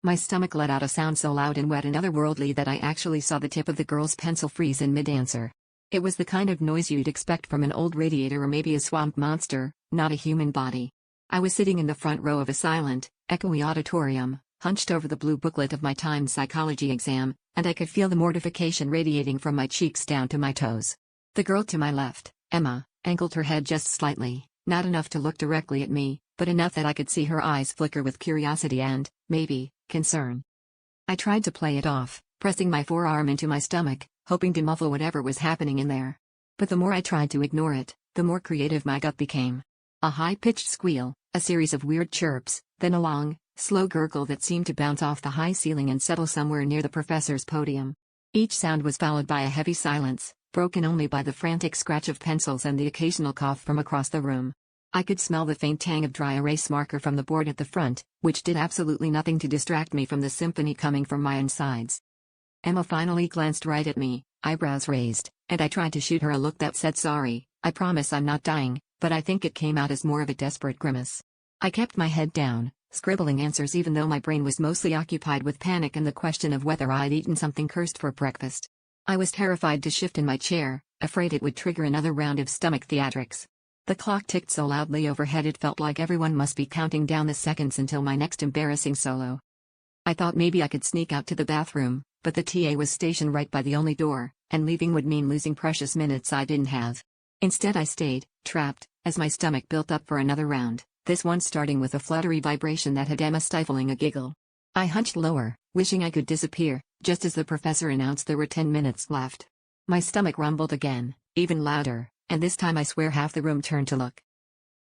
My stomach let out a sound so loud and wet and otherworldly that I actually saw the tip of the girl's pencil freeze in mid-answer. It was the kind of noise you'd expect from an old radiator or maybe a swamp monster, not a human body. I was sitting in the front row of a silent, echoey auditorium, hunched over the blue booklet of my timed psychology exam, and I could feel the mortification radiating from my cheeks down to my toes. The girl to my left, Emma, angled her head just slightly, not enough to look directly at me, but enough that I could see her eyes flicker with curiosity and, maybe, concern. I tried to play it off, pressing my forearm into my stomach, hoping to muffle whatever was happening in there. But the more I tried to ignore it, the more creative my gut became. A high-pitched squeal, a series of weird chirps, then a long, slow gurgle that seemed to bounce off the high ceiling and settle somewhere near the professor's podium. Each sound was followed by a heavy silence, broken only by the frantic scratch of pencils and the occasional cough from across the room. I could smell the faint tang of dry erase marker from the board at the front, which did absolutely nothing to distract me from the symphony coming from my insides. Emma finally glanced right at me, eyebrows raised, and I tried to shoot her a look that said sorry, I promise I'm not dying, but I think it came out as more of a desperate grimace. I kept my head down, scribbling answers even though my brain was mostly occupied with panic and the question of whether I'd eaten something cursed for breakfast. I was terrified to shift in my chair, afraid it would trigger another round of stomach theatrics. The clock ticked so loudly overhead it felt like everyone must be counting down the seconds until my next embarrassing solo. I thought maybe I could sneak out to the bathroom, but the TA was stationed right by the only door, and leaving would mean losing precious minutes I didn't have. Instead I stayed, trapped, as my stomach built up for another round, this one starting with a fluttery vibration that had Emma stifling a giggle. I hunched lower, wishing I could disappear, just as the professor announced there were 10 minutes left. My stomach rumbled again, even louder, and this time I swear half the room turned to look.